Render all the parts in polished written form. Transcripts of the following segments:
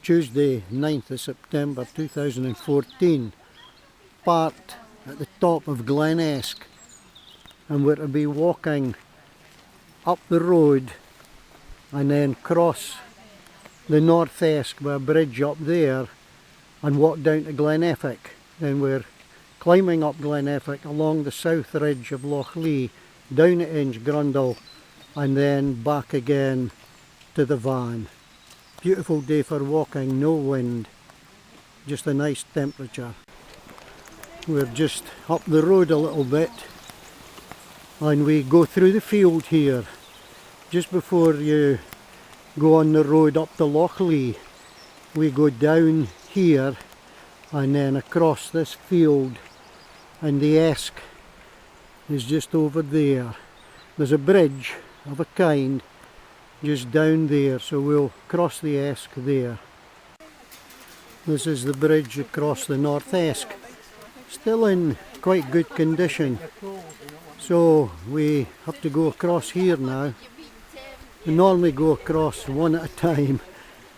Tuesday 9th of September 2014, parked at the top of Glen Esk, and we're to be walking up the road and then cross the North Esk by a bridge up there and walk down to Glen Effock. Then we're climbing up Glen Effock along the south ridge of Loch Lee, down to Inchgrundle, and then back again to the van. Beautiful day for walking, no wind, just a nice temperature. We're just up the road a little bit and we go through the field here. Just before you go on the road up to Loch Lee, we go down here and then across this field, and the Esk is just over there. There's a bridge of a kind just down there, so we'll cross the Esk there. This is the bridge across the North Esk. Still in quite good condition, so we have to go across here now. We normally go across one at a time.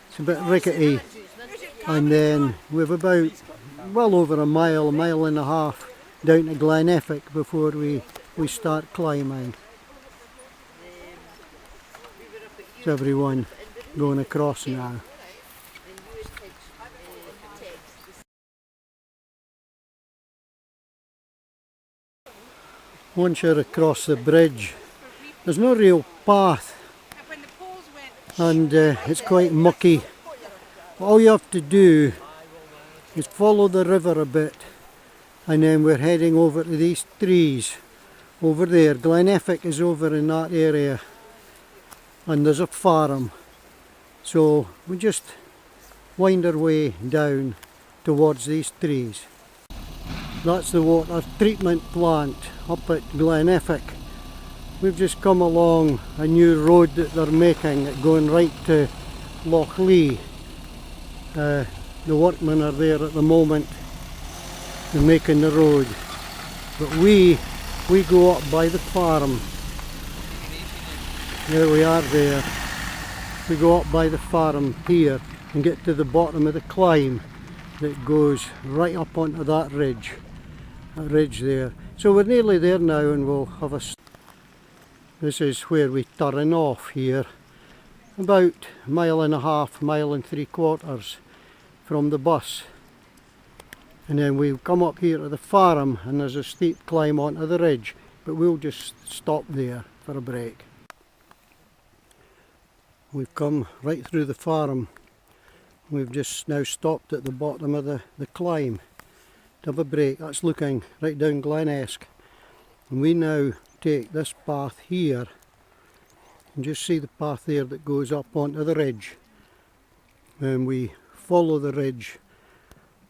It's a bit rickety, and then we've about well over a mile and a half down to Glen Effock before we start climbing. It's everyone going across now. Once you're across the bridge, there's no real path, and it's quite mucky. All you have to do is follow the river a bit, and then we're heading over to these trees over there. Glen Effock is over in that area, and there's a farm, so we just wind our way down towards these trees. That's the water treatment plant up at Glen Effock. We've just come along a new road that they're making, going right to Loch Lee. The workmen are there at the moment, they're making the road, but we go up by the farm. There we are there. We go up by the farm here and get to the bottom of the climb that goes right up onto that ridge there. So we're nearly there now, and we'll have a... This is where we turn off here, about a mile and a half, mile and 3/4 from the bus. And then we come up here to the farm, and there's a steep climb onto the ridge, but we'll just stop there for a break. We've come right through the farm. We've just now stopped at the bottom of the climb to have a break. That's looking right down Glen Esk. And we now take this path here, and just see the path there that goes up onto the ridge. And we follow the ridge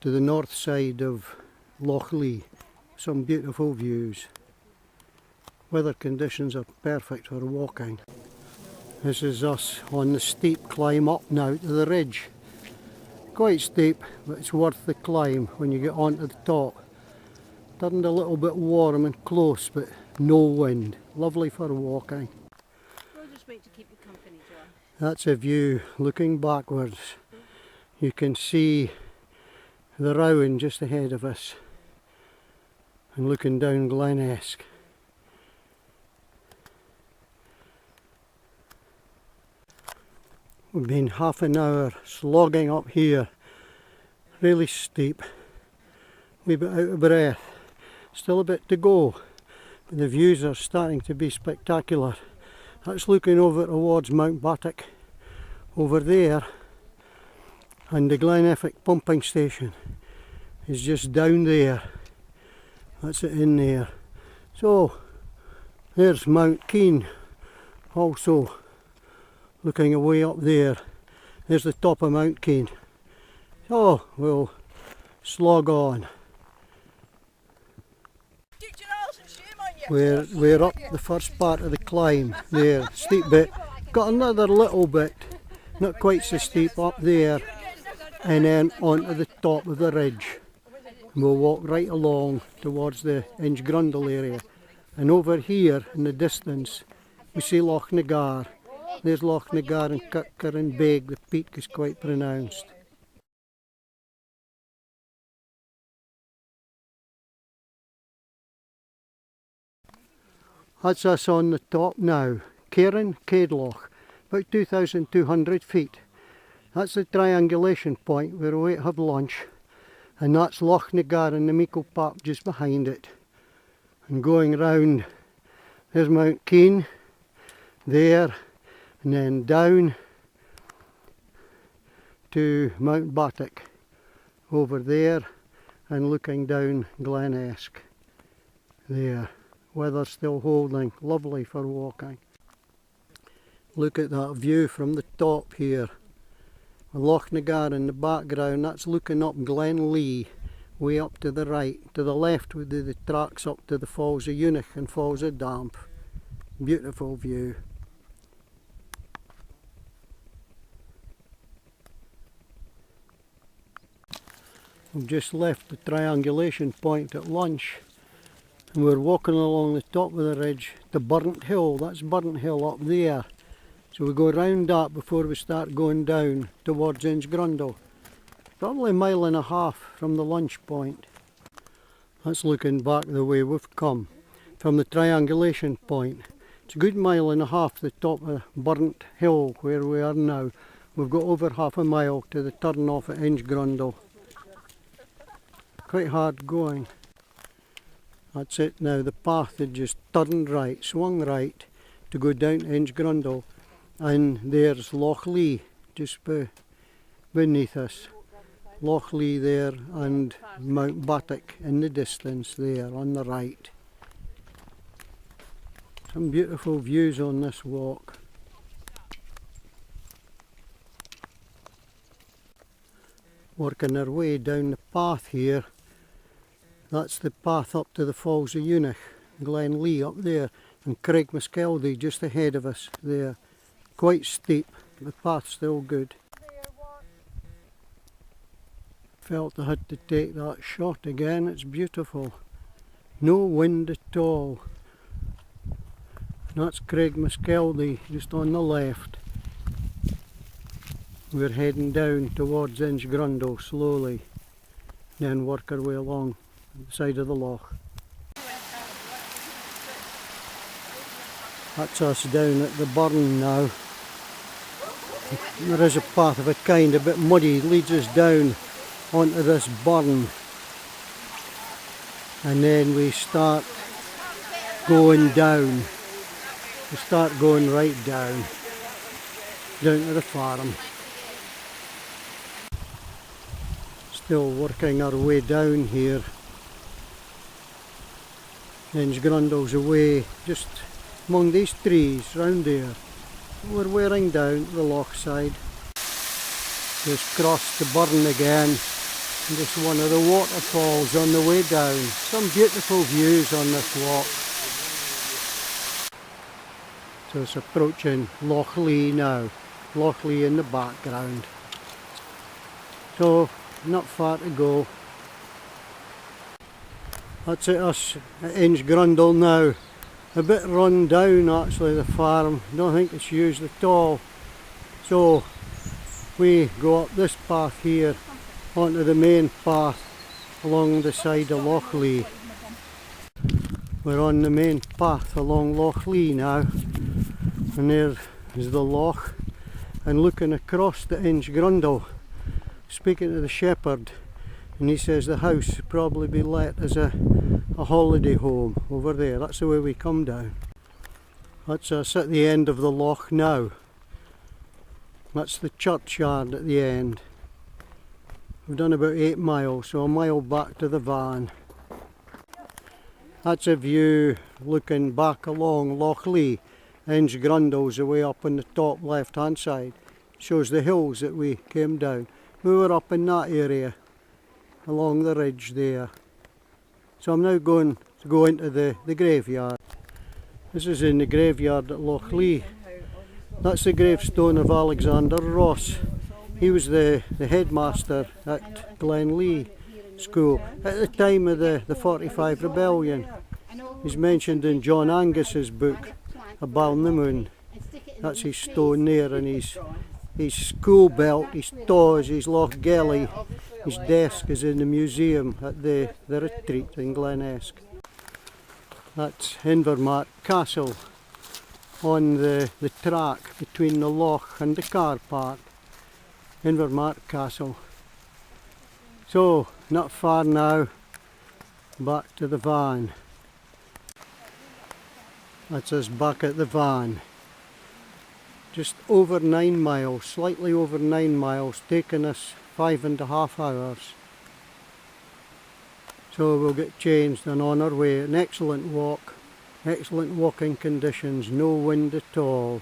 to the north side of Loch Lee. Some beautiful views. Weather conditions are perfect for walking. This is us on the steep climb up now to the ridge. Quite steep, but it's worth the climb when you get onto the top. Turned a little bit warm and close, but no wind. Lovely for walking. We'll just wait to keep you company, John. That's a view looking backwards. You can see the Rowan just ahead of us, and looking down Glen Esk. We've been half an hour slogging up here, really steep, a wee bit out of breath, still a bit to go, but the views are starting to be spectacular. That's looking over towards Mount Battock over there, and the Glen Effock pumping station is just down there. That's it in there. So there's Mount Keane also looking away up there. There's the top of Mount Keane. So we'll slog on. We're up the first part of the climb there, steep bit. Got another little bit, not quite so steep up there, and then onto the top of the ridge. And we'll walk right along towards the Inchgrundle area. And over here in the distance we see Loch Nagar. There's Loch Nagar and Cucker and Beg, the peak is quite pronounced. That's us on the top now. Cairn Loch, about 2,200 feet. That's the triangulation point where we have lunch. And that's Loch Lee and the Meikle Park just behind it. And going round, there's Mount Keane, there, and then down to Mount Battock, over there, and looking down Glen Esk, there. Weather still holding, lovely for walking. Look at that view from the top here. Loch Lee in the background, that's looking up Glen Lee, way up to the right. To the left we do the tracks up to the Falls of Eunuch and Falls of Damp. Beautiful view. We've just left the triangulation point at lunch and we're walking along the top of the ridge to Burnt Hill. That's Burnt Hill up there. So we go round that before we start going down towards Inchgrundle. Probably a mile and a half from the lunch point. That's looking back the way we've come from the triangulation point. It's a good mile and a half to the top of Burnt Hill where we are now. We've got over half a mile to the turn off at Inchgrundle. Quite hard going. That's it now, the path had just turned right, swung right to go down to Inchgrundle, and there's Loch Lee just beneath us. Loch Lee there and Mount Battock in the distance there on the right. Some beautiful views on this walk. Working our way down the path here. That's the path up to the Falls of Eunuch, Glen Lee up there, and Craig Muskeldy just ahead of us there. Quite steep, the path's still good. Felt I had to take that shot again, it's beautiful. No wind at all. That's Craig Muskeldy just on the left. We're heading down towards Inchgrundle slowly, then work our way along the side of the loch. That's us down at the burn now. There is a path of a kind, a bit muddy, leads us down onto this burn. And then we start going down. We start going right down to the farm. Still working our way down here. Inchgrundle's away just among these trees round there. We're wearing down the loch side. Just crossed the burn again. And just one of the waterfalls on the way down. Some beautiful views on this walk. So it's approaching Loch Lee now. Loch Lee in the background. So not far to go. That's it, us at Inchgrundle now. A bit run down actually, the farm. Don't think it's used at all. So we go up this path here onto the main path along the side of Loch Lee. We're on the main path along Loch Lee now. And there is the loch. And looking across to Inchgrundle, speaking to the shepherd, and he says the house would probably be let as a holiday home over there. That's the way we come down. That's us at the end of the loch now. That's the churchyard at the end. We've done about 8 miles, so a mile back to the van. That's a view looking back along Loch Lee. Inchgrundle's away up on the top left hand side. Shows the hills that we came down. We were up in that area along the ridge there. So I'm now going to go into the graveyard. This is in the graveyard at Loch Lee. That's the gravestone of Alexander Ross. He was the headmaster at Glen Lee School at the time of the 45 rebellion. He's mentioned in John Angus's book, A Balnamoon. That's his stone there, and his school belt, his toes, his loch gelly, his desk is in the museum at the retreat in Glen Esk. That's Invermark Castle on the track between the loch and the car park. Invermark Castle. So, not far now, back to the van. That's us back at the van. Just over 9 miles, slightly over 9 miles, taking us 5.5 hours. So we'll get changed and on our way. An excellent walk, excellent walking conditions, no wind at all.